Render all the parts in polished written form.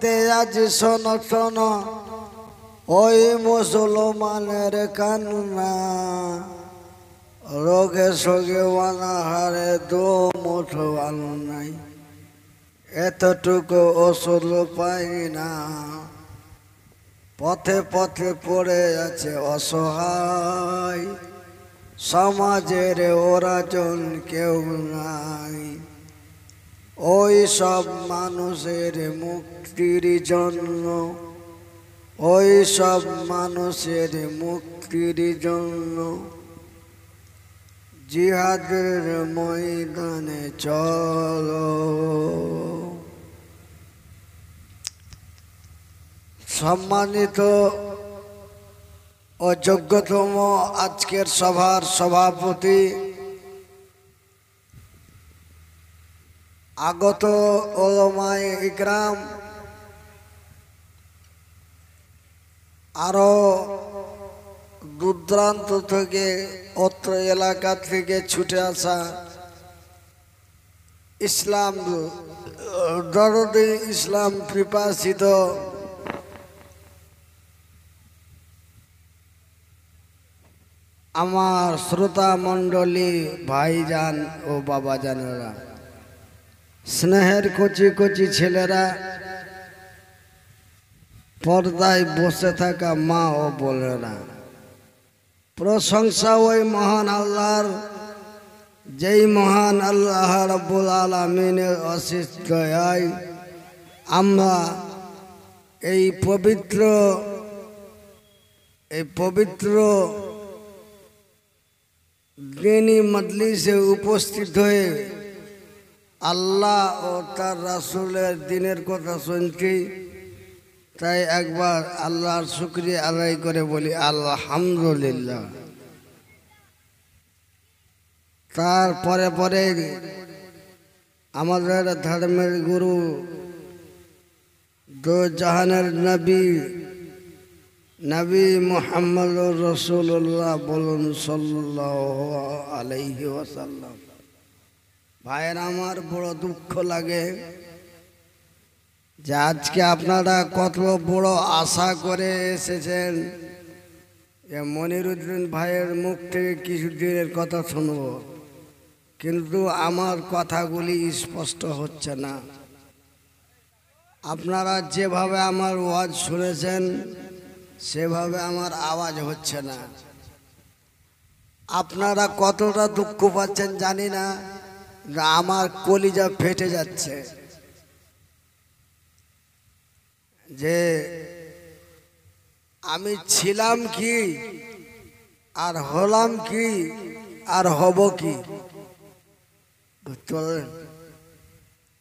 তে আজ শোনো শোনো ওই মুসলমানের কান্না, রোগে সোগে অনাহারে দু মুঠো আল নাই, এতটুকু ওষুধ পাই না। পথে পথে পড়ে আছে অসহায়, সমাজের ওরাজন কেউ নাই। ওই সব মানুষের মুক্তির জন্য, ওই সব মানুষের মুক্তির জন্য জিহাদের ময়দানে চলো। সম্মানিত ও যোগ্যতম আজকের সভার সভাপতি, আগত ওলামায়ে ইকরাম, আরো দূরদূরান্ত থেকে অত্র এলাকা থেকে ছুটে আসা ইসলাম দরদি, ইসলাম পিপাসিত আমার শ্রোতা মণ্ডলী, ভাইজান ও বাবাজানেরা, স্নেহের কচি কচি ছেলেরা, পর্দায় বসে থাকা মা ও বোনেরা, প্রশংসা ওই মহান আল্লাহর, যেই মহান আল্লাহ রাব্বুল আলামিনের অশেষ দয়ায় আমরা এই পবিত্র দিনী মজলিসে উপস্থিত হয়ে আল্লাহ ও তার রাসূলের দিনের কথা শুনছি। তাই একবার আল্লাহর শুকরিয়া আদায় করে বলি আলহামদুলিল্লাহ। তারপরে পরে আমাদের ধর্মের গুরু, দো জাহানের নবী মুহাম্মদুর রাসূলুল্লাহ বলুন সাল্লাল্লাহু আলাইহি ওয়াসাল্লাম। ভাইয়ের আমার বড় দুঃখ লাগে যে আজকে আপনারা কত বড় আশা করে এসেছেন যে মনিরুদ্দিন ভাইয়ের মুখ থেকে কিছু দিনের কথা শুনব, কিন্তু আমার কথাগুলি স্পষ্ট হচ্ছে না। আপনারা যেভাবে আমার ওয়াজ শুনেছেন সেভাবে আমার আওয়াজ হচ্ছে না। আপনারা কতটা দুঃখ পাচ্ছেন জানি না, আমার কলিজা ফেটে যাচ্ছে যে আমি ছিলাম কি আর হলাম কি আর হব কি। চলেন,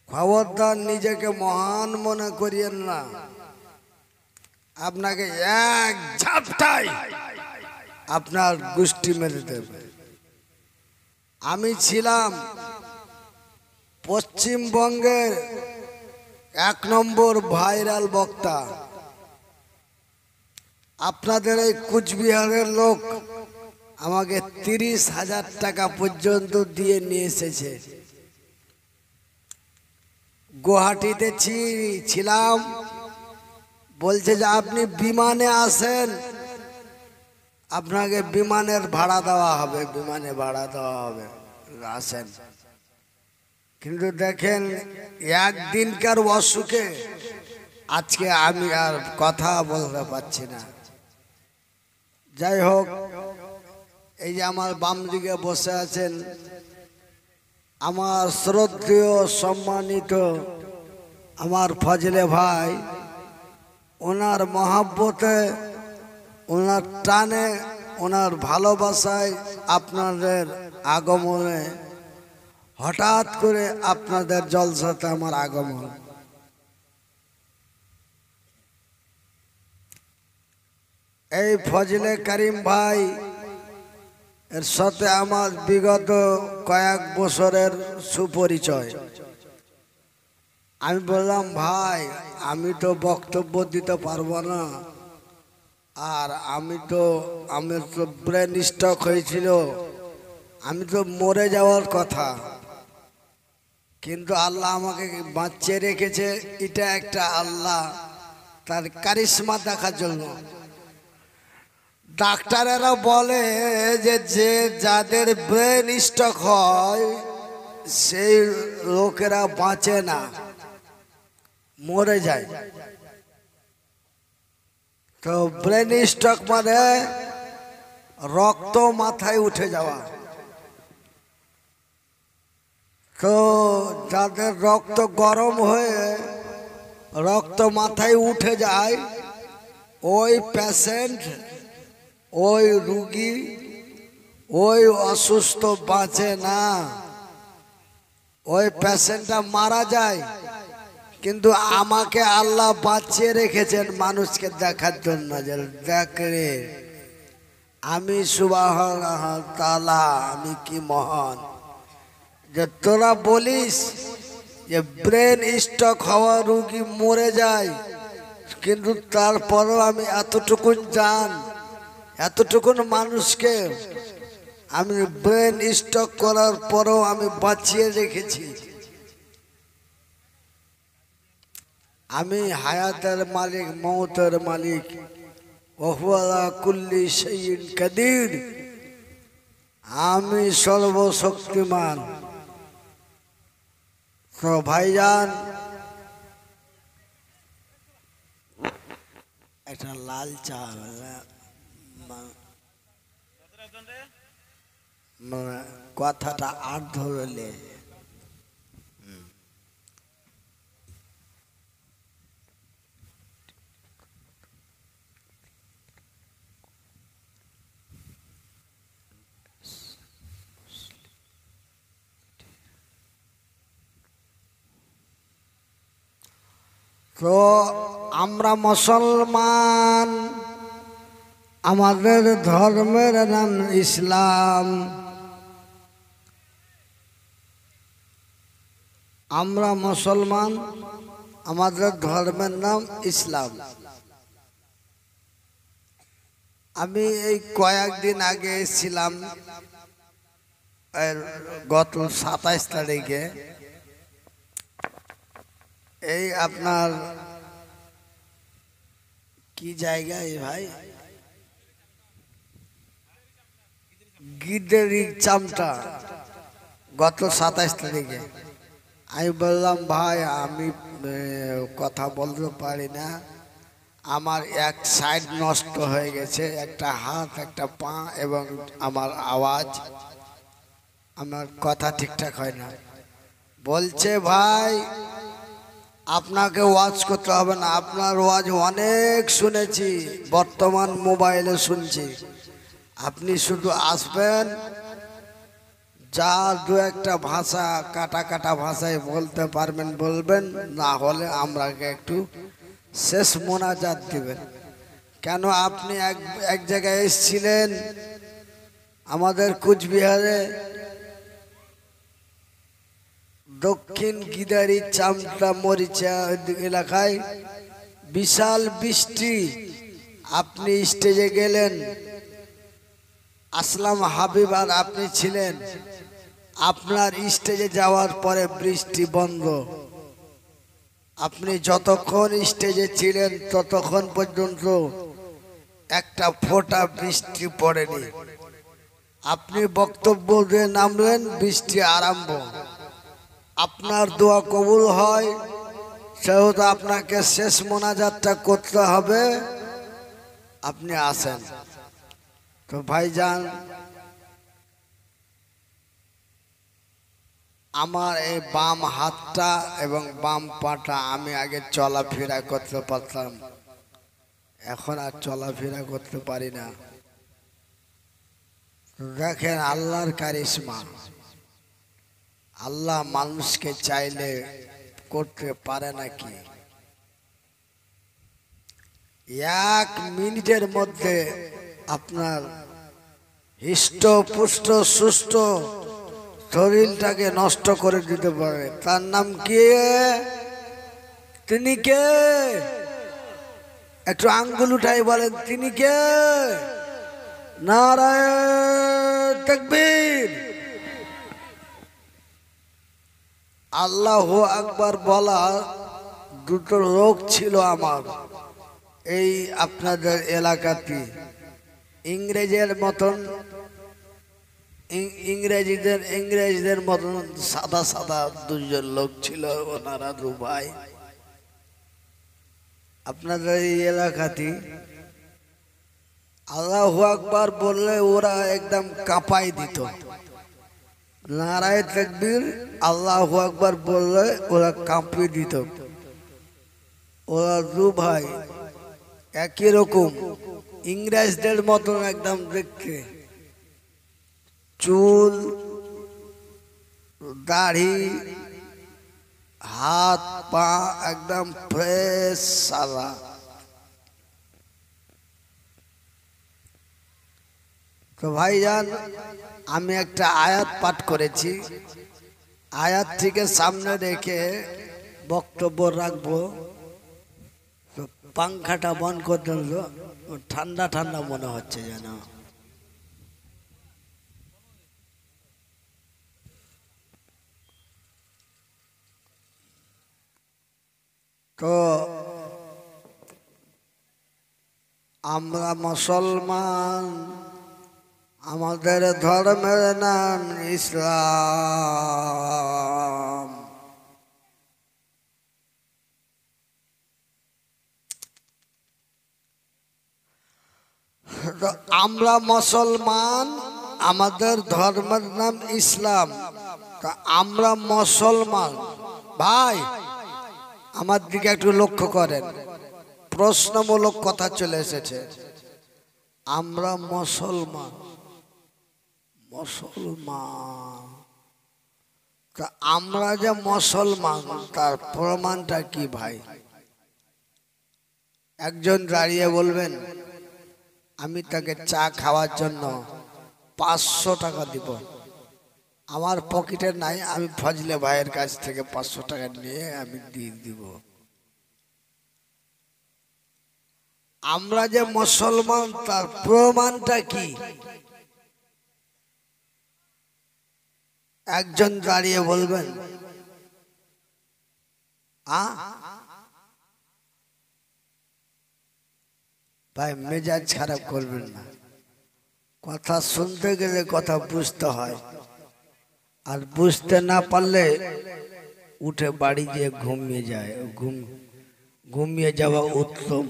খবরদার নিজেকে মহান মনে করিয়েন না, আপনাকে এক ঝাপটায় আপনার গোষ্ঠী মেরে দেবে। আমি ছিলাম পশ্চিমবঙ্গের 1 নম্বর ভাইরাল বক্তা। আপনাদের এই কুচবিহারের লোক আমাকে 30,000 টাকা পর্যন্ত দিয়ে নিয়ে এসেছে। গুয়াহাটিতে ছিলাম, বলছে যে আপনি বিমানে আসেন, আপনাকে বিমানের ভাড়া দেওয়া হবে, বিমানে ভাড়া দেওয়া হবে, আসেন। কিন্তু দেখেন একদিনকার অসুখে আজকে আমি আর কথা বলতে পারছি না। যাই হোক, এই যে আমার বাম দিকে বসে আছেন আমার শ্রদ্ধেয় সম্মানিত আমার ফজলে ভাই, ওনার মহাব্বতে, ওনার টানে, ওনার ভালোবাসায়, আপনাদের আগমনে, হঠাৎ করে আপনাদের জলসাতে আমার আগমন। এই ফজলে করিম ভাই এর সাথে আমার বিগত কয়েক বছরের সুপরিচয়। আমি বললাম, ভাই আমি তো বক্তব্য দিতে পারবো না, আর আমার তো ব্রেন স্ট্রোক হয়েছিল, আমি তো মরে যাওয়ার কথা, কিন্তু আল্লাহ আমাকে বাঁচিয়ে রেখেছে, এটা একটা আল্লাহ তার কারিশমা দেখার জন্য। ডাক্তারেরা বলে যে যাদের ব্রেন স্ট্রোক হয় সেই লোকেরা বাঁচে না, মরে যায়। তো ব্রেন স্ট্রোক মানে রক্ত মাথায় উঠে যাওয়া। তো যাদের রক্ত গরম হয়ে রক্ত মাথায় উঠে যায়, ওই পেশেন্ট, ওই রুগী, ওই অসুস্থ বাঁচে না, ওই পেশেন্টটা মারা যায়। কিন্তু আমাকে আল্লাহ বাঁচিয়ে রেখেছেন মানুষকে দেখার জন্য, যে দেখ রে আমি সুবহানাহু তাআলা, আমি কি মহান। যে তোরা বলিস যে ব্রেন স্ট্রোক হওয়া রুগী মরে যায়, কিন্তু তারপরও আমি এতটুকুন জান, এতটুকুন মানুষকে আমি ব্রেন স্ট্রোক করার পরও আমি বাঁচিয়ে রেখেছি। আমি হায়াতের মালিক, মওতের মালিক, ওয়া হুয়া আলা কুল্লি শাইইন কাদির, আমি সর্বশক্তিমান। তো ভাইজান, একটা লাল চা মানে কথাটা আর ধরলে তো আমরা মুসলমান, আমাদের ধর্মের নাম ইসলাম। আমরা মুসলমান, আমাদের ধর্মের নাম ইসলাম। আমি এই কয়েকদিন আগে এসেছিলাম, গত 27 তারিখে, এই আপনার কি জায়গায় ভাই, গিদেরি চামটা, গত 27 তারিখে। আমি বললাম ভাই আমি কথা বলতে পারি না, আমার এক সাইড নষ্ট হয়ে গেছে, একটা হাত, একটা পা, এবং আমার আওয়াজ, আমার কথা ঠিকঠাক হয় না। বলছে ভাই আপনাকে ওয়াজ করতে হবে না, আপনার ওয়াজ অনেক শুনেছি, বর্তমান মোবাইলে শুনছি। আপনি শুধু আসবেন, যা দু একটা ভাষা কাটা কাটা ভাষায় বলতে পারবেন বলবেন, না হলে আমরাকে একটু শেষ মোনাজাত দিবেন। কেন আপনি এক জায়গায় এসেছিলেন আমাদের কুচবিহারে, দক্ষিণ গিদারি চামটা মরিচা এলাকায় বিশাল বৃষ্টি, আপনি স্টেজে গেলেন, আসলাম হাবিব আর আপনি ছিলেন। আপনার স্টেজে যাওয়ার পরে বৃষ্টি বন্ধ। আপনি যতক্ষণ স্টেজে ছিলেন ততক্ষণ পর্যন্ত একটা ফোঁটা বৃষ্টি পড়েনি। আপনি বক্তব্য দিয়ে নামলেন, বৃষ্টি আরম্ভ। আপনার দোয়া কবুল হয়, সেহেতু আপনাকে শেষ মোনাজাতটা করতে হবে, আপনি আসেন। তো ভাইজান, আমার এই বাম হাতটা এবং বাম পাটা আমি আগে চলাফেরা করতে পারতাম, এখন আর চলাফেরা করতে পারি না। দেখেন আল্লাহর কারিশমা, আল্লাহ মানুষকে চাইলে করতে পারে নাকি। 1 মিনিটের মধ্যে আপনার হৃষ্টপুষ্ট সুস্থ শরীরটাকে নষ্ট করে দিতে পারে। তার নাম কি? তিনি কে? একটু আঙ্গুল উঠাই বলেন, তিনি কে? নারায়ে তাকবীর। আল্লাহু আকবার বলা দুটো রোগ ছিল আমার এই আপনাদের এলাকাতে। ইংরেজের মতন ইংরেজদের মতন সাদা সাদা দুজন লোক ছিল, ওনারা দু ভাই আপনাদের এই এলাকাতে। আল্লাহু আকবার বললে ওরা একদম কাঁপাই দিত, নারায়ে তাকবীর আল্লাহু আকবার বললে ওরা কাঁপিয়ে দিত। ওরা দু ভাই একই রকম ইংরেজদের মতন একদম দেখতে, চুল দাড়ি হাত পা একদম ফ্রেশ সাদা। তো ভাইজান আমি একটা আয়াত পাঠ করেছি, আয়াত থেকে সামনে রেখে বক্তব্য রাখবো। তো পাংখাটা বন্ধ করে দিল, ঠান্ডা ঠান্ডা মনে হচ্ছে যেন। তো আমরা মুসলমান, আমাদের ধর্মের নাম ইসলাম। আমরা মুসলমান, আমাদের ধর্মের নাম ইসলাম। তা আমরা মুসলমান ভাই, আমার দিকে একটু লক্ষ্য করেন, প্রশ্নমূলক কথা চলে এসেছে। আমরা মুসলমান, মুসলমান তা আমরা যে মুসলমান তার প্রমাণটা কি ভাই? একজন দাঁড়িয়ে বলবেন আমি তাকে চা খাওয়ার জন্য 500 টাকা দিব, আমার পকেটে নাই, আমি ফজলে ভাইয়ের কাছ থেকে 500 টাকা নিয়ে আমি দিয়ে দিব। আমরা যে মুসলমান তার প্রমাণটা কি? একজন দাঁড়িয়ে বলবেন। ভাই মেজাজ খারাপ করবেন না, কথা শুনতে গেলে কথা বুঝতে হয়, আর বুঝতে না পারলে উঠে বাড়ি গিয়ে ঘুমিয়ে যায়। ঘুমিয়ে যাওয়া উত্তম।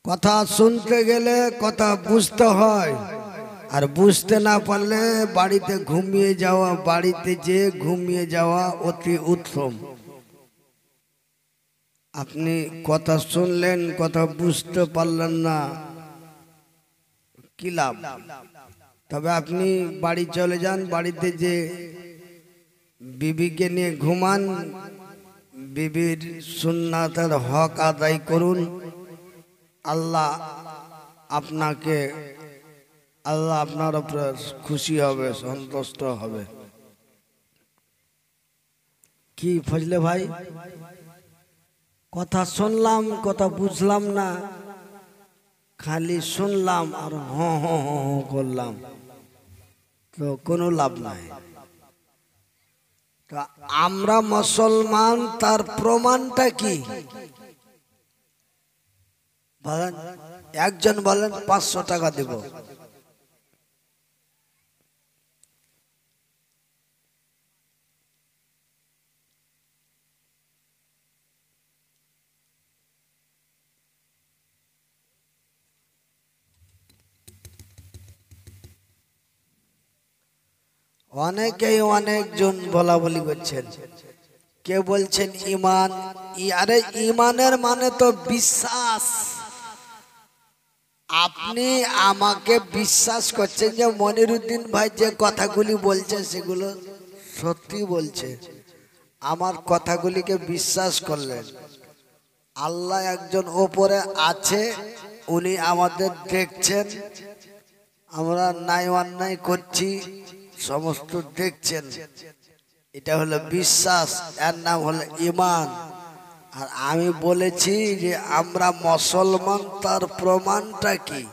কথা শুনতে গেলে কথা বুঝতে হয়, আর বুঝতে না পারলে বাড়িতে ঘুমিয়ে যাওয়া, বাড়িতে যে ঘুমিয়ে যাওয়া অতি উত্তম। আপনি কথা শুনলেন, কথা বুঝতে পারলেন না, কি লাভ? তবে আপনি বাড়ি চলে যান, বাড়িতে যে বিবিকে নিয়ে ঘুমান, বিবির সুন্নাতের হক আদায় করুন। আল্লাহ আপনার উপরে খুশি হবে, সন্তুষ্ট হবে। কি ফজলে ভাই, কথা শুনলাম, কথা বুঝলাম না, খালি শুনলাম আর হ্যাঁ হ্যাঁ হ্যাঁ করলাম, তো কোনো লাভ নাই। তো আমরা মুসলমান তার প্রমাণটা কি বলেন? একজন বলেন 500 টাকা দেব। অনেকেই অনেকজন বলা বলি করছেন, কেউ বলছেন ইমান। আরে ইমানের মানে তো বিশ্বাস। আপনি আমাকে বিশ্বাস করছেন যে মনিরুদ্দিন ভাই যে কথাগুলি বলছে সেগুলো সত্যি বলছে, আমার কথাগুলিকে বিশ্বাস করলেন। আল্লাহ একজন ওপরে আছে, উনি আমাদের দেখছেন, আমরা নাই অন্যায় করছি সমস্ত দেখছেন, এটা হলো বিশ্বাস, এর নাম হলো ঈমান। আর আমি বলেছি যে আমরা মুসলমান, তার প্রমাণটা কি?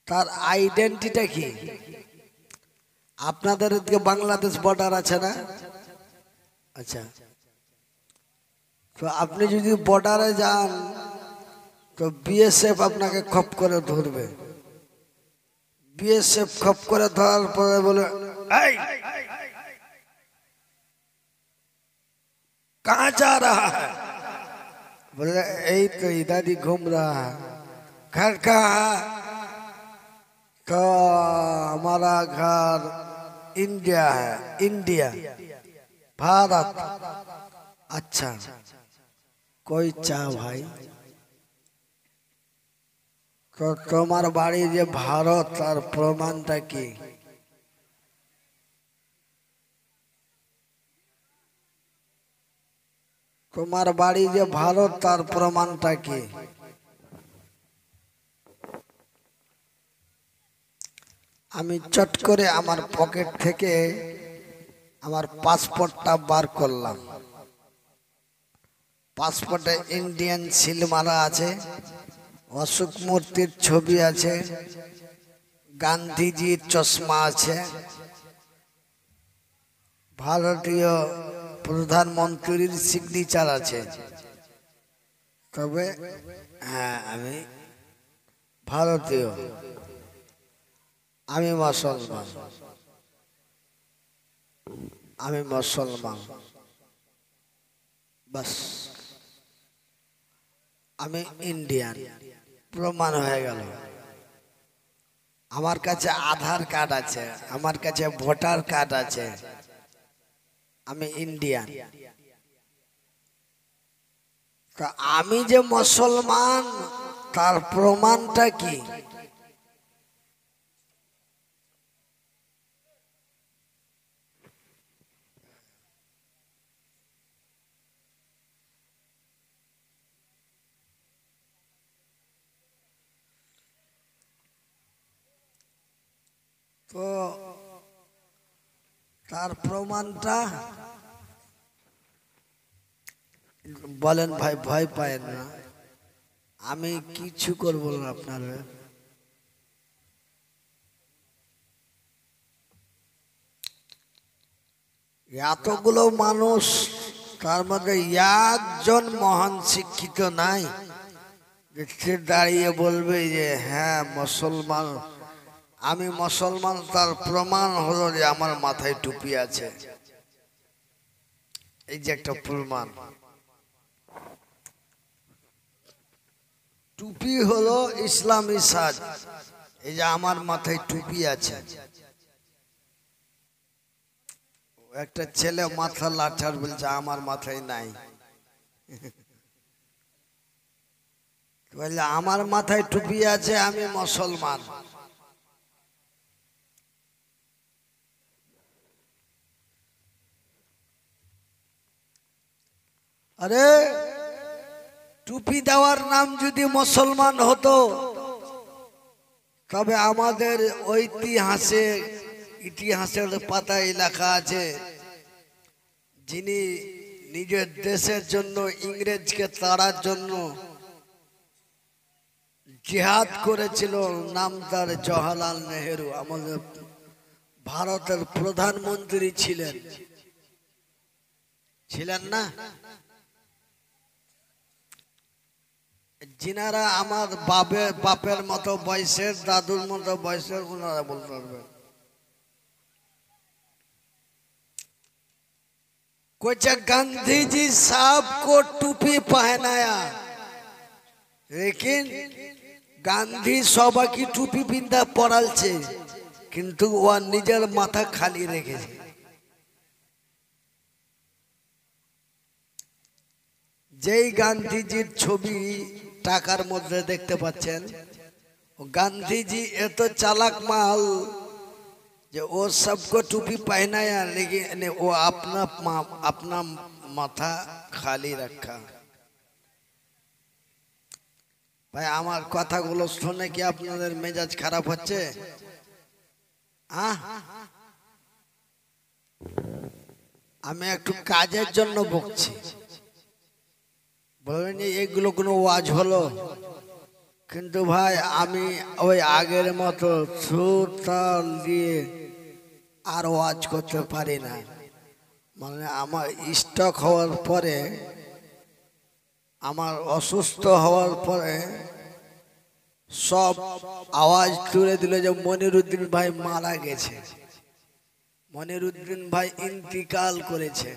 তার আইডেন্টিটা কি? আপনাদের এদিকে বাংলাদেশ বর্ডার আছে না? আচ্ছা, তো আপনি যদি বর্ডারে যান তো বিএসএফ আপনাকে খপ করে ধরবে। বিএসএফ খপ করে ধরার পরে বলে, এই कहाँ जा रहा है? बोले यही तो इधर ही घूम रहा है। घर कहाँ है? तो हमारा घर इंडिया है। इंडिया, भारत। अच्छा, कोई चाह भाई, तो तुम्हार बाड़ी जे भारत और प्रमाणटा की? তোমার বাড়ি যে ভারত তার প্রমাণটা কি? আমি চট করে আমার পকেট থেকে আমার পাসপোর্টটা বার করলাম। পাসপোর্টে ইন্ডিয়ান সিল মারা আছে, অশোক মূর্তির ছবি আছে, গান্ধীজির চশমা আছে, ভারতীয় প্রধানমন্ত্রীর সিগনেচার আছে। তবে হ্যাঁ, আমি ভারতীয়, আমি মুসলমান, আমি মুসলমান, বাস আমি ইন্ডিয়ান, প্রমাণ হয়ে গেল। আমার কাছে আধার কার্ড আছে, আমার কাছে ভোটার কার্ড আছে, আমি ইন্ডিয়ান। তা আমি যে মুসলমান তার প্রমাণটা কি? তো তার প্রমাণটা বলেন ভাই, ভয় পায় না, আমি কিছু করবো না আপনার। এতগুলো মানুষ, তার মধ্যে একজন মহান শিক্ষিত নাই যে দাঁড়িয়ে বলবে যে হ্যাঁ মুসলমান, আমি মুসলমান, তার প্রমাণ হলো যে আমার মাথায় টুপি আছে। এই যে একটা প্রমাণ, টুপি হলো ইসলামী সাজ। এই যে আমার মাথায় টুপি আছে। একটা ছেলে মাথা লাঠার বলছে আমার মাথায় নাই, বললে আমার মাথায় টুপি আছে, আমি মুসলমান। আরে টুপি দেওয়ার নাম যদি মুসলমান হতো, তবে আমাদের ইতিহাসের পাতায় লেখা আছে, যিনি নিজের দেশের জন্য ইংরেজকে তাড়ার জন্য জিহাদ করেছিল, নাম তার জওহরলাল নেহেরু, আমাদের ভারতের প্রধানমন্ত্রী ছিলেন, ছিলেন না? যিনারা আমার বাপের মতো বয়সের, দাদুর মতো বয়সের, ওনারা বলতে পারবে। कुछ गांधी जी साहब को टूपी पहनाया, लेकिन गांधी सभा की टूपी पिंदा पड़ल छे, किंतु वो निजर माथा खाली रेखे। যেই গান্ধীজির ছবি টাকার মধ্যে দেখতে পাচ্ছেন, গান্ধীজি এত চালাক মাল যে वो सबको टूपी पहनाया, लेकिन वो अपना माथा खाली रखा। ভাই আমার কথাগুলো শুনে কি আপনাদের মেজাজ খারাপ হচ্ছে? আমি একটু কাজের জন্য বকছি, বলেন এগুলো কোনো ওয়াজ হলো? কিন্তু ভাই আমি ওই আগের মতো সুর তাল দিয়ে আর ওয়াজ করতে পারি না। মানে আমার স্ট্রোক হওয়ার পরে, আমার অসুস্থ হওয়ার পরে সব আওয়াজ তুলে দিল যে মনিরুদ্দিন ভাই মারা গেছে, মনিরুদ্দিন ভাই ইন্তিকাল করেছে।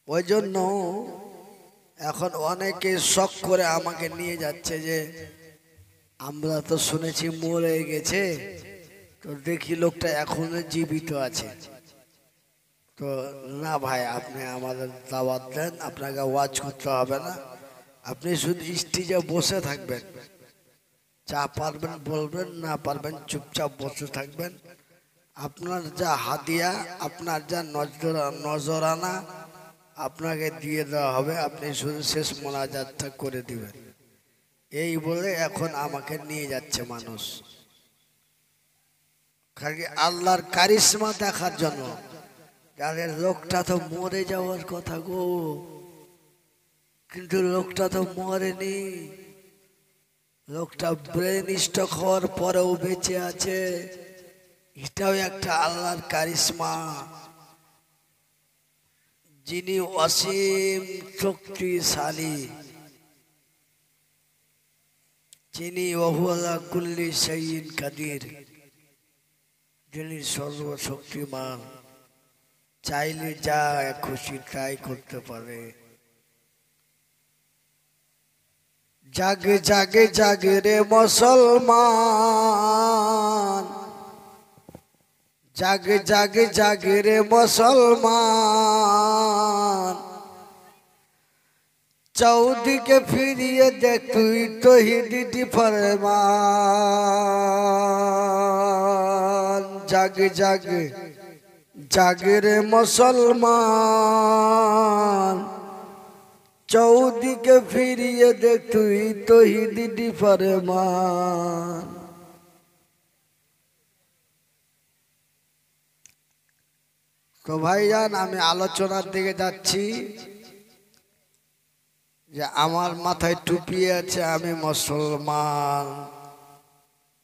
ওই জন্য এখন অনেকে শখ করে আমাকে নিয়ে যাচ্ছে যে আমরা তো শুনেছি মরে গেছে, তো দেখি লোকটা এখনো জীবিত আছে। তো না ভাই, আপনি আমাদের দাওয়াত দেন, আপনাকে ওয়াজ করতে হবে না, আপনি শুধু স্টেজে বসে থাকবেন, যা পারবেন বলবেন, না পারবেন চুপচাপ বসে থাকবেন। আপনার যা হাদিয়া, আপনার যা নজরানা আপনাকে দিয়ে দেওয়া হবে, আপনি শুধু শেষ মোনাজাতটা করে দিবেন। এই বলে এখন আমাকে নিয়ে যাচ্ছে মানুষ, খালি আল্লাহর কারিশমা দেখার জন্য। যাদের লোকটা তো মরে যাওয়ার কথা গো, কিন্তু লোকটা তো মরেনি, লোকটা ব্রেন স্ট্রোক হওয়ার পরেও বেঁচে আছে। এটাও একটা আল্লাহর কারিশমা, যিনি অসীম শক্তিশালী, যিনি ওহুয়া কুল্লি শাইইন কাদির, যিনি সর্বশক্তিমান, চাইলে যা খুশি তাই করতে পারে। জাগে জাগে জাগে রে মুসলমান, জাগে জাগে জাগে রে মুসলমান, চৌদিকে ফিরিয়ে দেখ তুই তৌহিদি ফরমান। জাগে জাগে জাগে রে মুসলমান, চৌদিকে ফিরিয়ে দেখ তুই তৌহিদি ফরমান। তো ভাইজান, আমি আলোচনার দিকে যাচ্ছি যে আমার মাথায় টুপি আছে, আমি মুসলমান।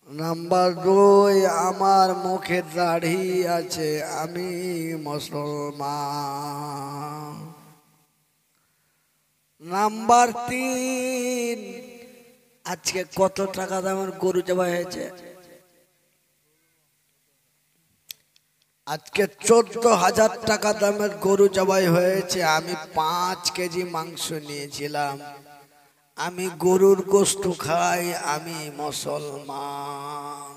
নাম্বার 2, আমার মুখে দাড়ি আছে, আমি মুসলমান। নাম্বার 3, আজকে কত টাকা দামের গরু জবাই হয়েছে? আজকে 14,000 টাকা দামের গরু জবাই হয়েছে। আমি 5 কেজি মাংস নিয়েছিলাম। আমি গরুর গোশত খাই, আমি মুসলমান।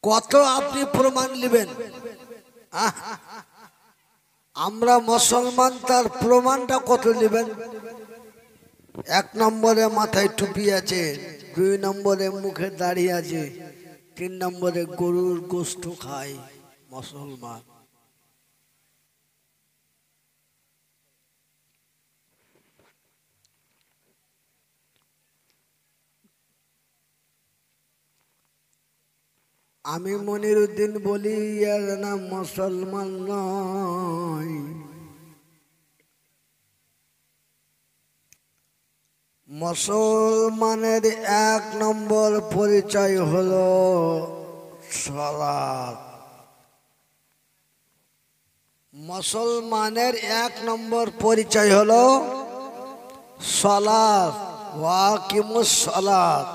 কত আপনি প্রমাণ নেবেন? আমরা মুসলমান, তার প্রমাণটা কত নেবেন? 1 নম্বরে মাথায় টুপি আছে, 2 নম্বরে মুখে দাড়ি আছে, 3 নম্বরে গরুর গোশত খাই, মুসলমান। আমি মনিরুদ্দিন বলি, এর নাম মুসলমান নয়। মুসলমানের 1 নম্বর পরিচয় হলো সালাত। মুসলমানের 1 নম্বর পরিচয় হলো সালাত। ওয়াকিমুস সালাত,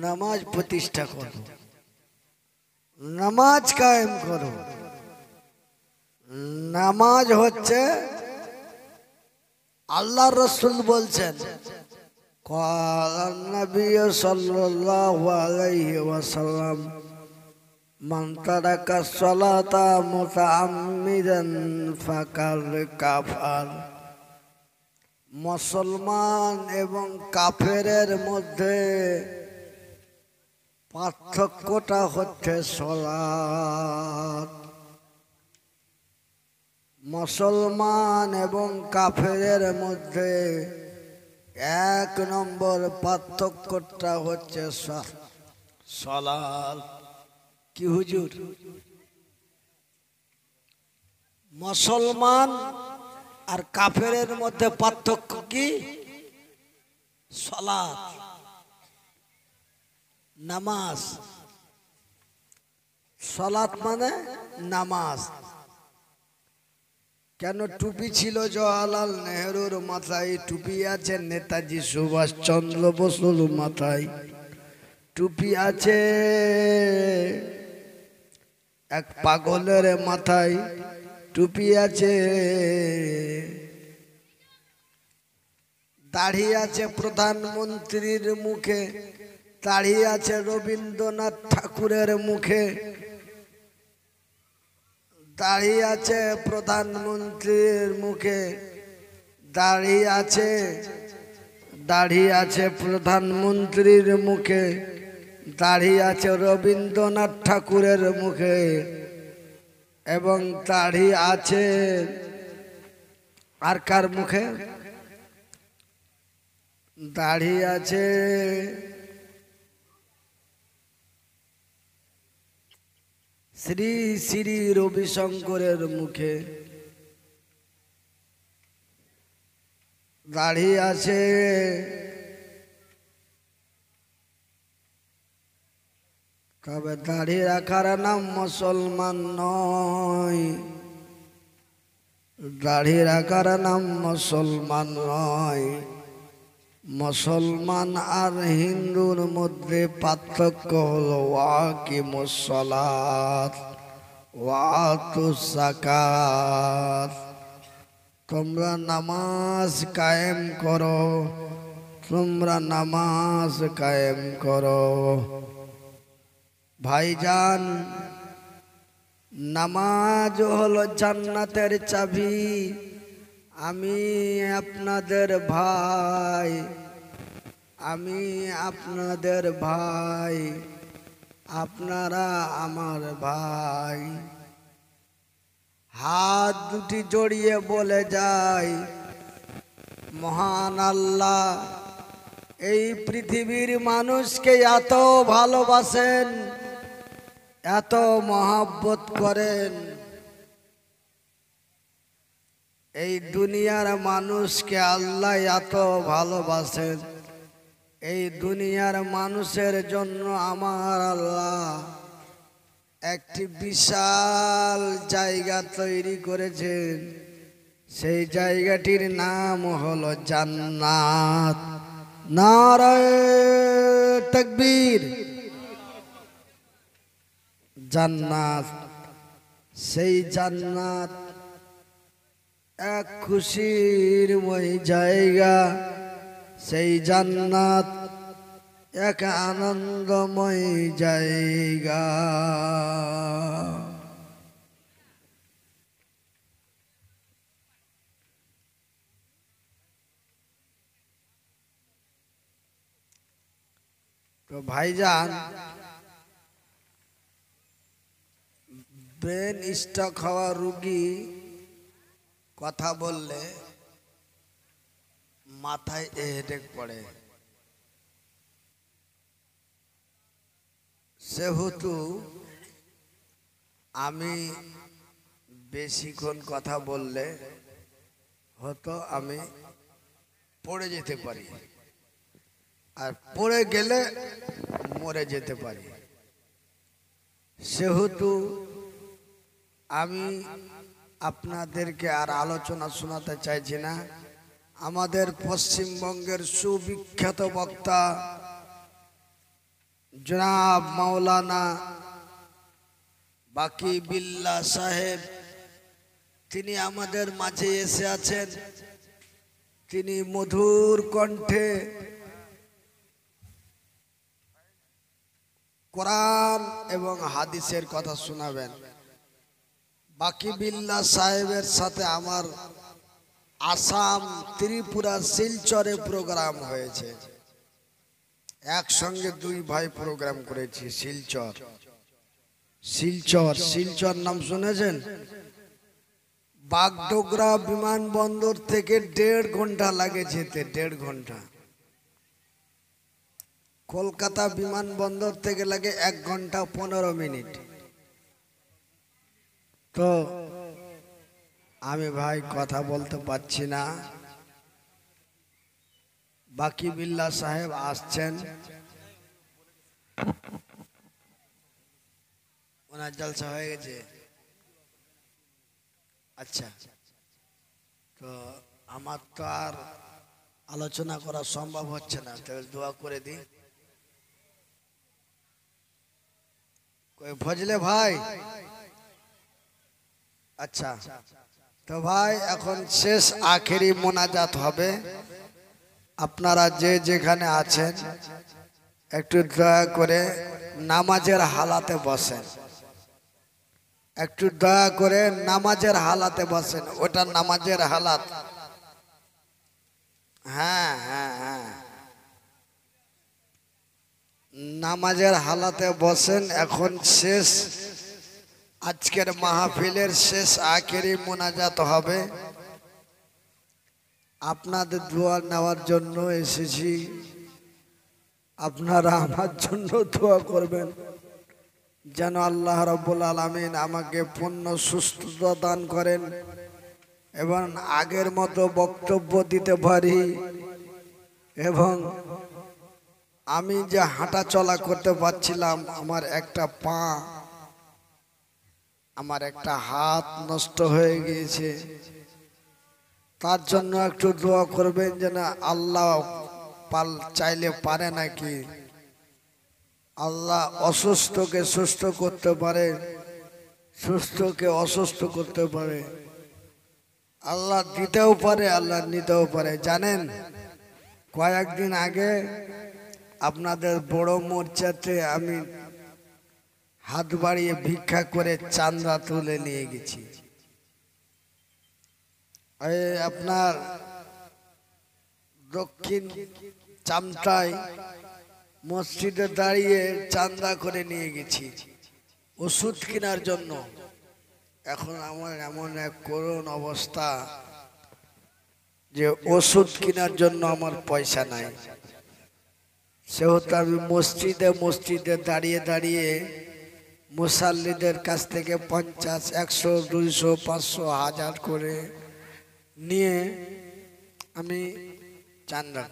নামাজ প্রতিষ্ঠা করো, নামাজ কায়েম করো। নামাজ হচ্ছে, আল্লাহ রসুল বলছেন, ক্বালান নবী সাল্লাল্লাহু আলাইহি ওয়াসাল্লাম, মান তারাকা সালাতা মুতাআম্মিদান ফাকাদ কাফার। মুসলমান এবং কাফেরের মধ্যে পার্থক্যটা হচ্ছে সালাত। মুসলমান এবং কাফেরের মধ্যে 1 নম্বর পার্থক্যটা হচ্ছে সালাত। কি হুজুর? মুসলমান আর কাফেরের মধ্যে পার্থক্য কি? সালাত, নামাজ। সালাত মানে নামাজ। কেন টুপি ছিল জওয়াহরলাল নেহরুর মাথায়, টুপি আছে নেতাজি সুভাষ চন্দ্র বসুর মাথায়, টুপি আছে এক পাগলের মাথায়, টুপি আছে, দাড়ি আছে প্রধানমন্ত্রীর মুখে, দাড়ি আছে রবীন্দ্রনাথ ঠাকুরের মুখে, দাড়ি আছে প্রধানমন্ত্রীর মুখে, দাড়ি আছে, দাড়ি আছে প্রধানমন্ত্রীর মুখে, দাড়ি আছে রবীন্দ্রনাথ ঠাকুরের মুখে, এবং দাড়ি আছে আর কার মুখে? দাড়ি আছে শ্রী শ্রী রবিশঙ্করের মুখে, দাড়ি আছে তবে দাড়ি রাখার নাম মুসলমান নয়, দাড়ি রাখার নাম মুসলমান নয়। মুসলমান আর হিন্দুর মধ্যে পার্থক্য হলো ওয়াকিমুস সালাত ওয়া আতুস যাকাত। তোমরা নামাজ কায়েম করো, তোমরা নামাজ কায়েম করো। ভাইজান, নামাজ হলো জান্নাতের চাবি। আমি আপনাদের ভাই, আমি আপনাদের ভাই, আপনারা আমার ভাই। হাত দুটি জড়িয়ে বলে যাই, মহান আল্লাহ এই পৃথিবীর মানুষকে এত ভালোবাসেন, এত মহব্বত করেন। এই দুনিয়ার মানুষকে আল্লাহ এত ভালোবাসেন, এই দুনিয়ার মানুষের জন্য আমার আল্লাহ একটি বিশাল জায়গা তৈরি করেছেন। সেই জায়গাটির নাম হলো জান্নাত। নারায়ে তাকবীর। জান্নাত, সেই জান্নাত এক খুশির ওই জায়গা, সেই জান্নাত এক আনন্দময় জায়গা। তো ভাইজান, ব্রেন স্ট্রোক হওয়া রুগী কথা বললে মাথায় হেডেক পড়ে, সেহেতু আমি বেশিক্ষণ কথা বললে হয়তো আমি পড়ে যেতে পারি, আর পড়ে গেলে মরে যেতে পারি। সেহেতু আমি আপনাদেরকে আর আলোচনা শোনাতে চাইছি না। আমাদের পশ্চিমবঙ্গের সুবিখ্যাত বক্তা জনাব মাওলানা বাকি বিল্লাহ সাহেব, তিনি আমাদের মাঝে এসে আছেন। তিনি মধুর কণ্ঠে কোরআন এবং হাদিসের কথা শোনাবেন। বাকি বিল্লাহ সাহেবের সাথে আমার আসাম, ত্রিপুরা, শিলচরে প্রোগ্রাম হয়েছে। একসঙ্গে দুই ভাই প্রোগ্রাম করেছি। শিলচর, শিলচর, শিলচর নাম শুনেছেন? বাগডোগরা বিমানবন্দর থেকে 1.5 ঘন্টা লাগে যেতে, 1.5 ঘন্টা। কলকাতা বিমানবন্দর থেকে লাগে 1 ঘন্টা 15 মিনিট। তো আমি ভাই কথা বলতে পারছি না। বাকি বিল্লাহ সাহেব আসছেন, ওনার জলসা হয়ে গেছে। আচ্ছা, তো আমার তো আর আলোচনা করা সম্ভব হচ্ছে না, তাহলে দোয়া করে দিই। ফজলে ভাই, আচ্ছা, তো ভাই এখন শেষ আখেরি মোনাজাত হবে। আপনারা যে যেখানে আছেন একটু দয়া করে নামাজের হালাতে বসেন, একটু দয়া করে নামাজের হালাতে বসেন। ওটা নামাজের হালাত। হ্যাঁ হ্যাঁ হ্যাঁ, নামাজের হালাতে বসেন। এখন শেষ আজকের মাহফিলের শেষ আখেরি মোনাজাত হবে। আপনাদের দোয়া নেওয়ার জন্য এসেছি, আপনারা আমার জন্য দোয়া করবেন যেন আল্লাহ রাব্বুল আলামিন আমাকে পূর্ণ সুস্থতা দান করেন এবং আগের মতো বক্তব্য দিতে পারি, এবং আমি যে হাঁটা চলা করতে পারছিলাম, আমার একটা পা, আমার একটা হাত নষ্ট হয়ে গিয়েছে, তার জন্য একটু দোয়া করবেন যেন আল্লাহ চাইলে পারে নাকি আল্লাহ অসুস্থকে সুস্থ করতে পারে, সুস্থকে অসুস্থ করতে পারে। আল্লাহ দিতেও পারে, আল্লাহ নিতেও পারে। জানেন, কয়েকদিন আগে আপনাদের বড় মোর্চাতে আমি হাত বাড়িয়ে ভিক্ষা করে চাঁদা তুলে নিয়ে গেছি। আপনার দক্ষিণ চামটায় মসজিদে দাঁড়িয়ে চাঁদা করে নিয়ে গেছি ওষুধ কেনার জন্য। এখন আমার এমন এক করুণ অবস্থা যে ওষুধ কেনার জন্য আমার পয়সা নাই। সেহেতু আমি মসজিদে মসজিদে দাঁড়িয়ে দাঁড়িয়ে মুসাল্লিদের কাছ থেকে 50, 100, 200, 500, 1000 করে নিয়ে আমি চাঁদা।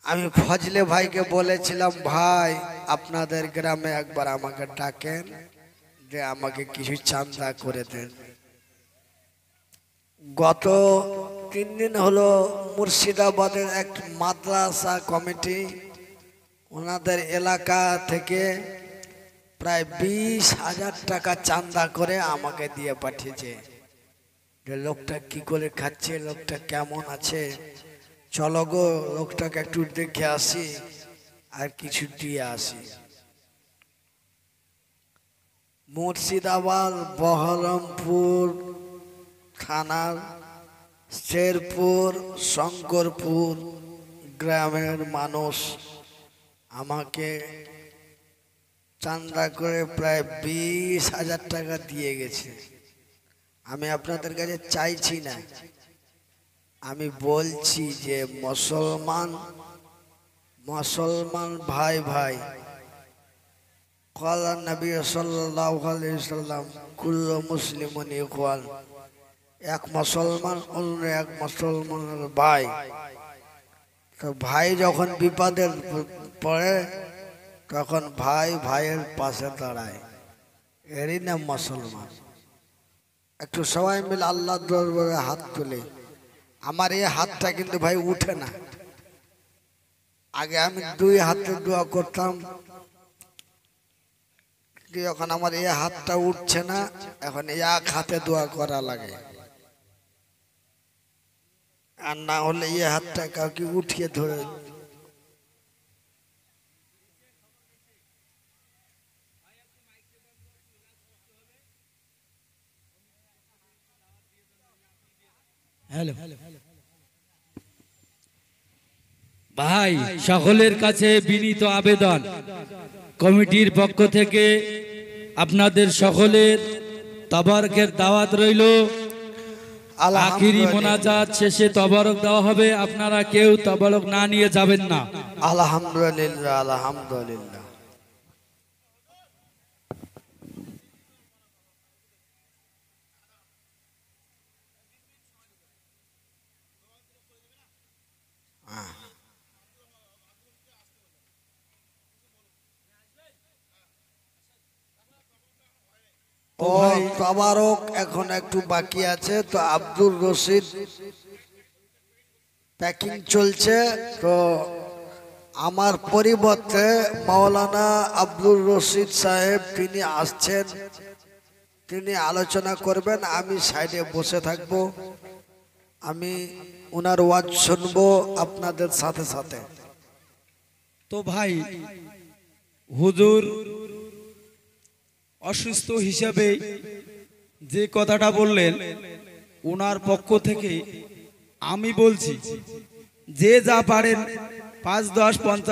আমি ফজলে ভাইকে বলেছিলাম, ভাই আপনাদের গ্রামে একবার আমাকে ডাকেন, যে আমাকে কিছু চাঁদা করে দেন। গত 3 দিন হলো মুর্শিদাবাদের এক মাদ্রাসা কমিটি ওনাদের এলাকা থেকে প্রায় 20,000 টাকা চাঁদা করে আমাকে দিয়ে পাঠিয়েছে। যে লোকটা কি করে খাচ্ছে, লোকটা কেমন আছে, চলো গো লোকটাকে একটু দেখে আসি আর কিছু দিয়ে আসি। মুর্শিদাবাদ বহরমপুর থানার শেরপুর শঙ্করপুর গ্রামের মানুষ আমাকে চাঁদা করে প্রায় 20,000 টাকা দিয়ে গেছে। আমি আপনাদের কাছে চাইছি না, আমি বলছি যে মুসলমান ভাই ভাই, ক্বালা নবী সাল্লাল্লাহু আলাইহি ওয়াসাল্লাম কুল্লু মুসলিমুন ইখওয়ান, এক মুসলমান অন্য এক মুসলমানের ভাই। তো ভাই যখন বিপদে পড়ে তখন ভাই ভাইয়ের পাশে দাঁড়ায়, এরই নাম মুসলমান। একটু সবাই মিলে আল্লাহর দরবারে হাত তুলে। আমার এই হাতটা কিন্তু ভাই উঠে না। আগে আমি 2 হাতে দোয়া করতাম, এখন আমার এই হাতটা উঠছে না, এখন 1 হাতে দোয়া করা লাগে। আর না হলে এই হাতটা কাউকে উঠিয়ে ধরে। হ্যালো ভাই, সকলের কাছে বিনীত আবেদন, কমিটির পক্ষ থেকে আপনাদের সকলের তবারকের দাওয়াত রইল। আখিরি মোনাজাত শেষে তবারক দেওয়া হবে, আপনারা কেউ তবারক না নিয়ে যাবেন না। আলহামদুলিল্লাহ, আলহামদুলিল্লাহ। তো ও ভাই তবারক এখন একটু বাকি আছে, তো আব্দুর রশিদ প্যাকিং চলছে। তো আমার পরিবর্তে মাওলানা আব্দুর রশিদ সাহেব তিনি আসছেন, তিনি আলোচনা করবেন, আমি সাইডে বসে থাকব, আমি ওনার ওয়াজ শুনবো আপনাদের সাথে সাথে। তো ভাই হুজুর অসুস্থ হিসাবে যে কথাটা বললেন ওনার পক্ষ থেকে আমি বলছি যে যা পারেন 5, 10, 50